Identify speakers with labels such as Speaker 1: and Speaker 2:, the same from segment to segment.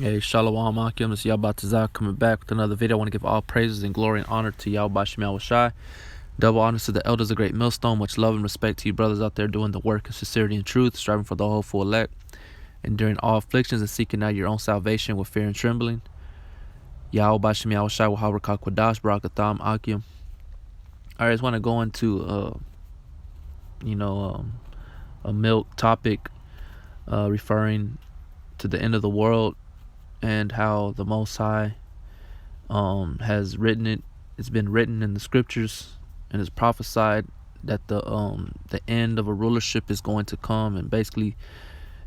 Speaker 1: Hey, Shalom Akim, it's Yabatazak coming back with another video. I want to give all praises and glory and honor to Yahweh Shem Shai. Double honors to the elders of Great Millstone. Much love and respect to you brothers out there doing the work of sincerity and truth, striving for the hopeful elect, enduring all afflictions and seeking out your own salvation with fear and trembling. Yahweh Shem Shai, Waharakah Kwadash, Barakatham Akim. I just want to go into, a milk topic referring to the end of the world, and how the Most High has written it. It's been written in the scriptures and is prophesied that the end of a rulership is going to come. And basically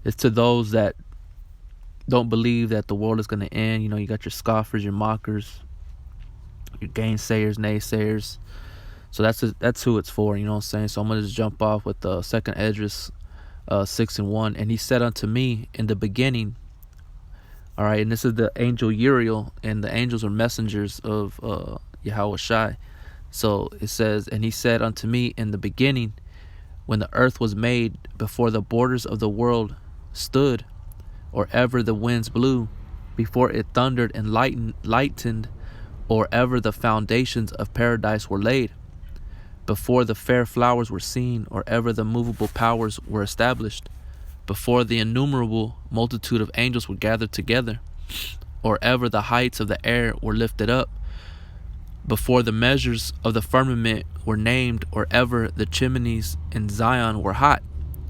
Speaker 1: it's to those that don't believe that the world is going to end. You got your scoffers, your mockers, your gainsayers, naysayers. So that's who it's for, you know what I'm saying? So I'm going to just jump off with the second Esdras 6:1. And he said unto me in the beginning. All right, and this is the angel Uriel, and the angels are messengers of Yahweh Shai. So it says, and he said unto me in the beginning, when the earth was made, before the borders of the world stood, or ever the winds blew, before it thundered and lightened, or ever the foundations of paradise were laid, before the fair flowers were seen, or ever the movable powers were established, before the innumerable multitude of angels were gathered together, or ever the heights of the air were lifted up, before the measures of the firmament were named, or ever the chimneys in Zion were hot,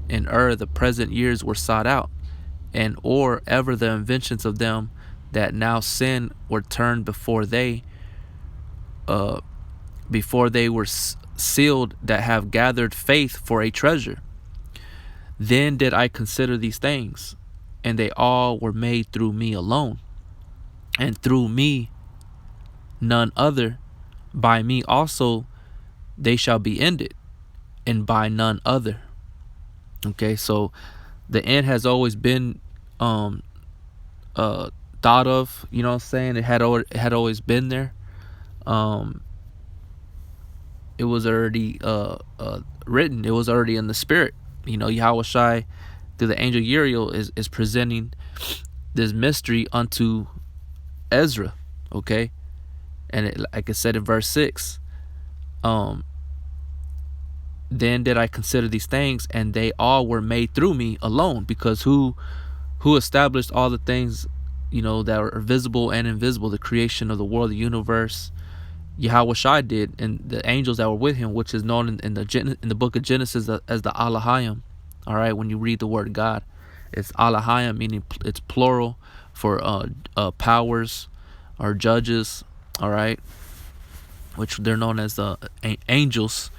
Speaker 1: and the present years were sought out, and or ever the inventions of them that now sin were turned before they were sealed, that have gathered faith for a treasure. Then did I consider these things, and they all were made through me alone, and through me none other. By me also they shall be ended, and by none other. Okay, so the end has always been thought of, you know what I'm saying? It had always been there. It was already written. It was already in the spirit. Yahweh Shai, through the angel Uriel, is presenting this mystery unto Ezra, okay? And like I said in verse 6, then did I consider these things, and they all were made through me alone. Because who established all the things, that are visible and invisible, the creation of the world, the universe? Yahweh Shai did, and the angels that were with him, which is known in the book of Genesis as the Alahayim. All right, when you read the word God, it's Alahayim, meaning it's plural for powers or judges. All right, which they're known as the angels,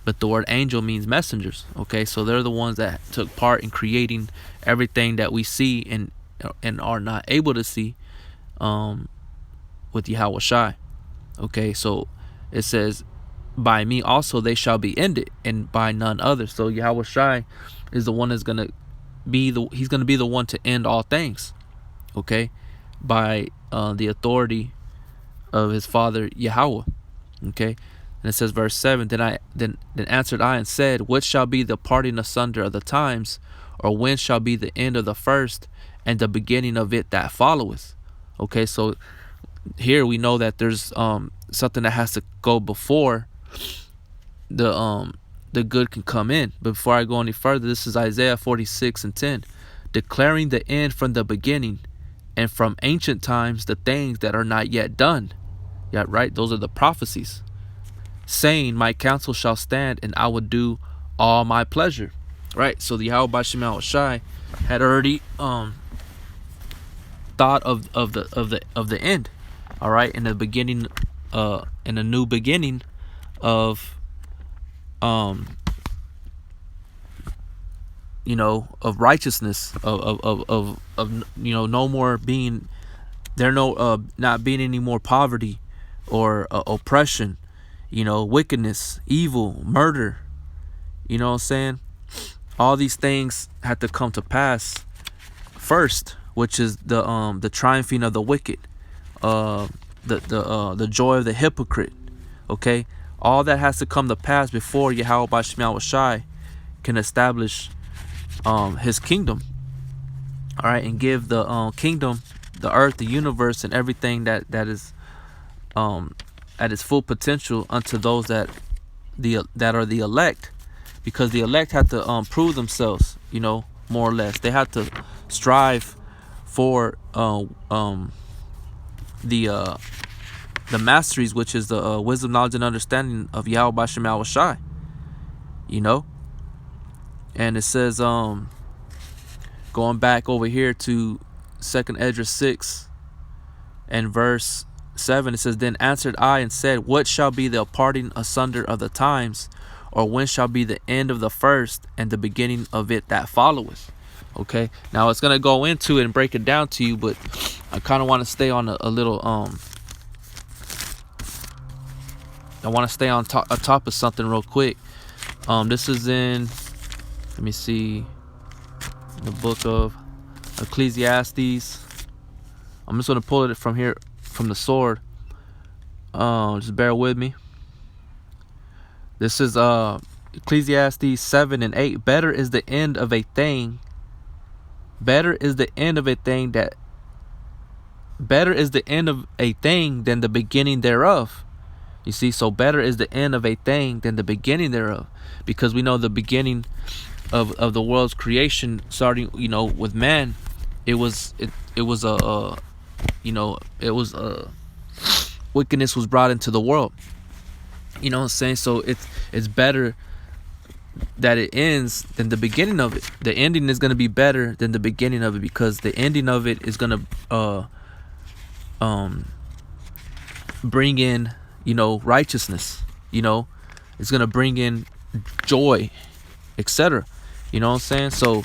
Speaker 1: but the word angel means messengers. Okay, so they're the ones that took part in creating everything that we see and are not able to see with Yahweh Shai. Okay, so it says, by me also they shall be ended, and by none other. So Yahweh Shai is the one that's gonna be the one to end all things. Okay, by the authority of his father Yahweh. Okay, and it says verse 7, then answered I and said, what shall be the parting asunder of the times, or when shall be the end of the first, and the beginning of it that followeth? Okay, so here we know that there's something that has to go before the good can come in. But before I go any further, this is Isaiah 46:10, declaring the end from the beginning, and from ancient times the things that are not yet done. Yeah, right, those are the prophecies, saying, my counsel shall stand, and I will do all my pleasure. Right, so the Yahweh Shem Shai had already thought of the end. All right, in the beginning, in a new beginning of righteousness, of no more being there, not being any more poverty or oppression, wickedness, evil, murder. You know what I'm saying? All these things had to come to pass first, which is the triumphing of the wicked, the joy of the hypocrite. Okay, all that has to come to pass before Yahweh B'Shem Shai can establish his kingdom. All right, and give the kingdom the earth, the universe, and everything that is at its full potential unto those that are the elect, because the elect have to prove themselves, more or less. They have to strive for the masteries, which is the wisdom, knowledge, and understanding of Yahweh Bashem Yahweh Shai. And it says, going back over here to 2nd Esdras 6 and verse 7, it says, Then answered I and said, What shall be the parting asunder of the times? Or when shall be the end of the first and the beginning of it that followeth? Okay, now it's going to go into it and break it down to you, but I kind of want to stay on a little, I want to stay on top of something real quick. This is in, let me see, the book of Ecclesiastes. I'm just going to pull it from here, from the sword. Just bear with me. This is Ecclesiastes 7 and 8. Better is the end of a thing. Better is the end of a thing than the beginning thereof. You see, so better is the end of a thing than the beginning thereof, because we know the beginning of the world's creation, starting with man, wickedness was brought into the world. You know what I'm saying? So it's better that it ends than the beginning of it. The ending is going to be better than the beginning of it, because the ending of it is going to bring in righteousness. It's going to bring in joy, etc. You know what I'm saying? So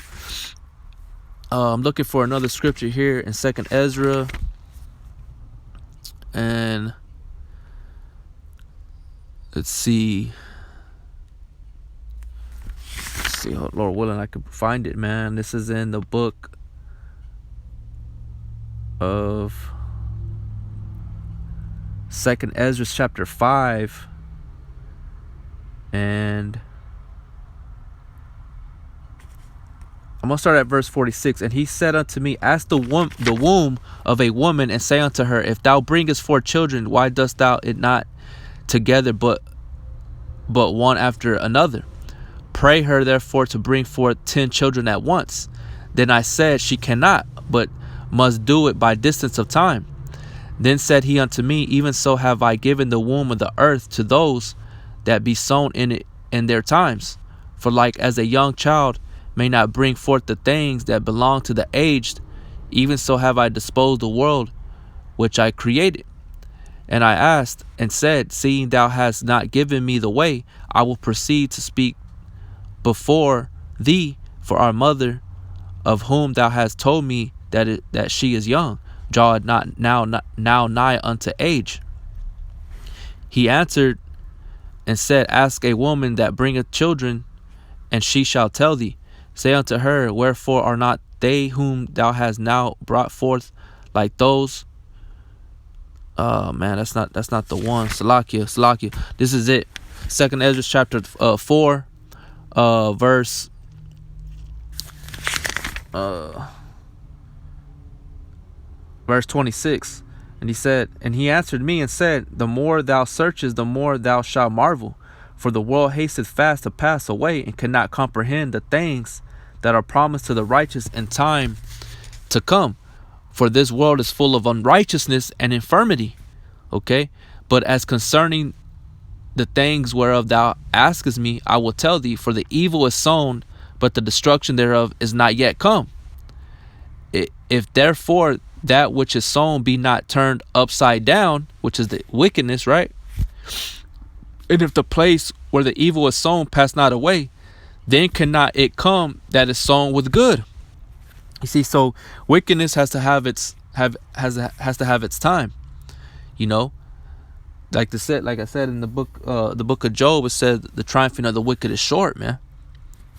Speaker 1: I'm looking for another scripture here in 2nd Ezra, and let's see, Lord willing, I can find it, man. This is in the book of 2nd Ezra chapter 5, and I'm going to start at verse 46. And he said unto me, Ask the womb of a woman, and say unto her, If thou bringest forth children, why dost thou it not together, but one after another? Pray her therefore to bring forth 10 children at once. Then I said, She cannot, but must do it by distance of time. Then said he unto me, Even so have I given the womb of the earth to those that be sown in it in their times. For like as a young child may not bring forth the things that belong to the aged, even so have I disposed the world which I created. And I asked and said, Seeing thou hast not given me the way, I will proceed to speak before thee for our mother, of whom thou hast told me that she is young, draweth not now nigh unto age. He answered and said, Ask a woman that bringeth children, and she shall tell thee. Say unto her, Wherefore are not they whom thou hast now brought forth like those? Man, that's not the one. Salakia. This is it. 2nd Ezra chapter 4, verse verse 26. And he said, And he answered me and said, The more thou searchest, the more thou shalt marvel. For the world hasteth fast to pass away, and cannot comprehend the things that are promised to the righteous in time to come. For this world is full of unrighteousness and infirmity. Okay? But as concerning the things whereof thou askest me, I will tell thee, for the evil is sown, but the destruction thereof is not yet come. If therefore that which is sown be not turned upside down, which is the wickedness, right? And if the place where the evil is sown pass not away, then cannot it come that is sown with good. You see, so wickedness has to have its time. Like I said in the book of Job, it said the triumphing of the wicked is short, man.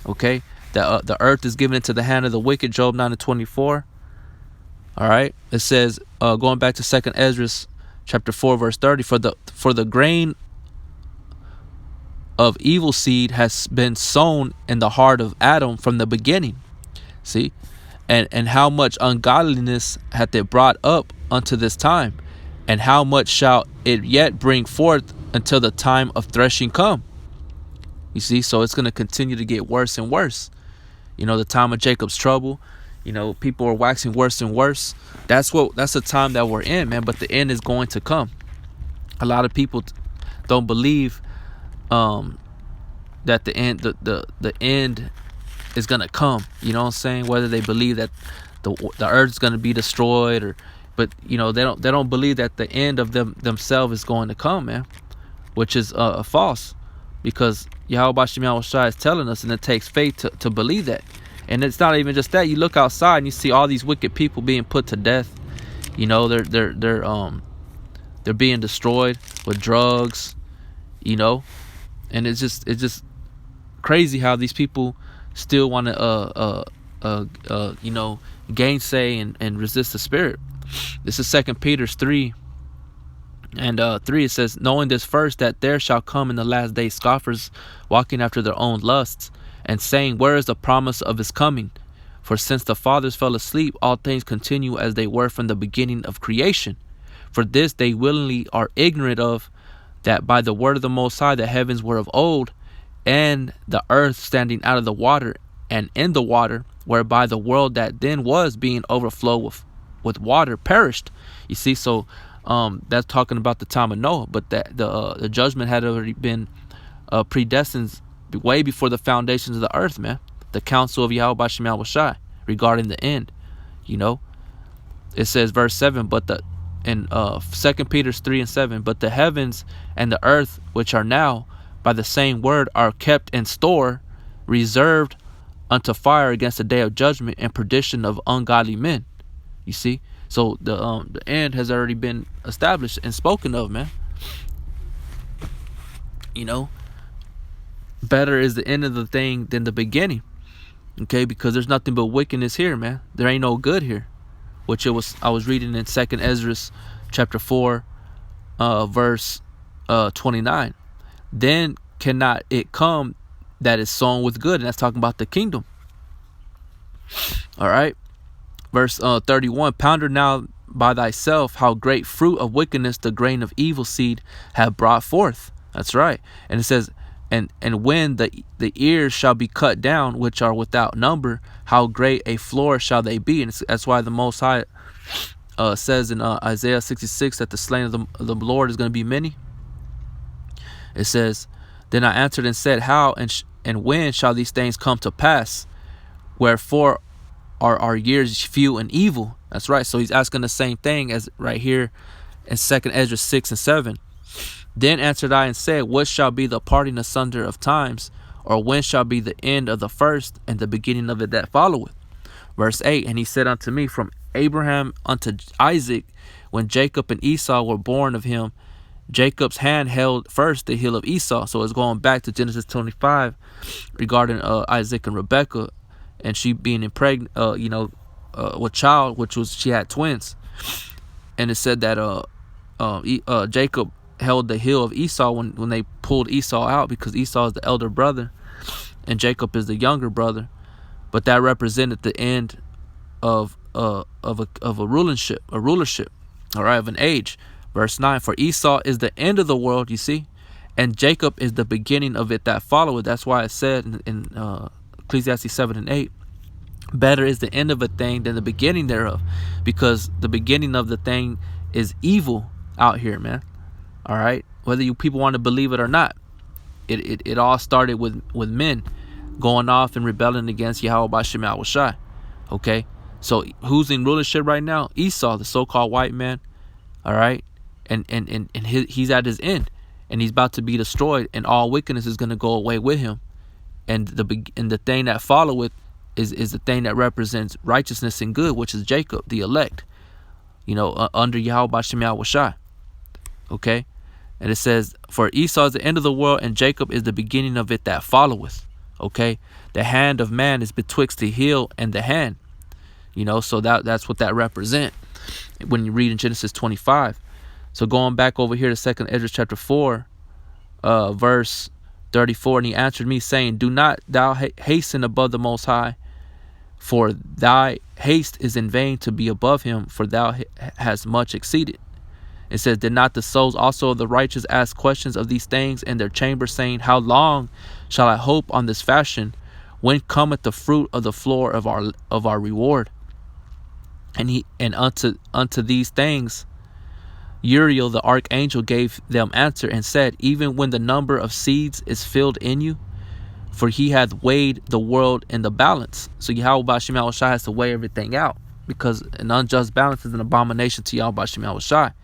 Speaker 1: Okay, that the earth is given into the hand of the wicked. Job 9:24. All right, it says, going back to 2nd Ezra chapter 4 verse 30, for the grain of evil seed has been sown in the heart of Adam from the beginning. See, And how much ungodliness hath it brought up unto this time, and how much shall it yet bring forth until the time of threshing come? You see, so it's going to continue to get worse and worse. The time of Jacob's trouble, people are waxing worse and worse. That's the time that we're in, man. But the end is going to come. A lot of people don't believe that the end is gonna come. You know what I'm saying? Whether they believe that the earth's gonna be destroyed, but they don't believe that the end of themselves is going to come, man. Which is false, because Yahweh Shem Yahushua is telling us, and it takes faith to believe that. And it's not even just that. You look outside and you see all these wicked people being put to death. They're being destroyed with drugs. And it's just crazy how these people still want to gainsay and resist the Spirit. This is 2 Peter 3 and 3. It says, knowing this first, that there shall come in the last days scoffers, walking after their own lusts, and saying, where is the promise of his coming? For since the fathers fell asleep, all things continue as they were from the beginning of creation. For this they willingly are ignorant of, that by the word of the Most High the heavens were of old, and the earth standing out of the water and in the water, whereby the world that then was, being overflowed with water, perished. You see, so that's talking about the time of Noah, but that the judgment had already been predestined way before the foundations of the earth, man. The counsel of Yahweh Shem Yahushua regarding the end. It says verse 7, in 2 Peter 3 and 7, but the heavens and the earth, which are now by the same word, are kept in store, reserved unto fire against the day of judgment and perdition of ungodly men. You see, so the end has already been established and spoken of, man. Better is the end of the thing than the beginning. Okay, because there's nothing but wickedness here, man. There ain't no good here. Which I was reading in 2 Ezra chapter 4, verse 29. Then cannot it come that is sown with good, and that's talking about the kingdom. All right, verse 31. Ponder now by thyself how great fruit of wickedness the grain of evil seed have brought forth. That's right. And it says, and when the ears shall be cut down, which are without number, how great a floor shall they be. And that's why the Most High says in Isaiah 66 that the slain of the Lord is going to be many. It says, then I answered and said, how and when shall these things come to pass? Wherefore are our years few and evil? That's right. So he's asking the same thing as right here in 2 Ezra 6 and 7. Then answered I and said, what shall be the parting asunder of times? Or when shall be the end of the first and the beginning of it that followeth? Verse 8, and he said unto me, from Abraham unto Isaac, when Jacob and Esau were born of him, Jacob's hand held first the heel of Esau. So it's going back to Genesis 25 regarding Isaac and Rebekah, and she being impregnated, with child, which was, she had twins. And it said that Jacob held the heel of Esau when they pulled Esau out, because Esau is the elder brother and Jacob is the younger brother. But that represented the end of a rulership, all right, of an age. Verse 9, for Esau is the end of the world, you see, and Jacob is the beginning of it that followeth. That's why it said in Ecclesiastes 7 and 8, better is the end of a thing than the beginning thereof, because the beginning of the thing is evil out here, man. All right, whether you people want to believe it or not, it all started with men going off and rebelling against Yahweh B'Shem Yahushua. Okay, so who's in rulership right now? Esau, the so-called white man. All right, and he's at his end, and he's about to be destroyed, and all wickedness is going to go away with him. And the thing that followeth is the thing that represents righteousness and good, which is Jacob, the elect. Under Yahweh B'Shem Yahushua. Okay. And it says, for Esau is the end of the world, and Jacob is the beginning of it that followeth. Okay, the hand of man is betwixt the heel and the hand. So that's what that represent when you read in Genesis 25. So going back over here to 2 Ezra chapter 4, verse 34, and he answered me, saying, do not thou hasten above the Most High, For thy haste is in vain to be above him, for thou hast much exceeded. It says, did not the souls also of the righteous ask questions of these things in their chambers, saying, how long shall I hope on this fashion? When cometh the fruit of the floor of our reward? And unto these things Uriel the archangel gave them answer and said, even when the number of seeds is filled in you, for he hath weighed the world in the balance. So Yahweh Ba'ashem Yahushua has to weigh everything out, because an unjust balance is an abomination to Yahweh Ba'ashem Yahushua.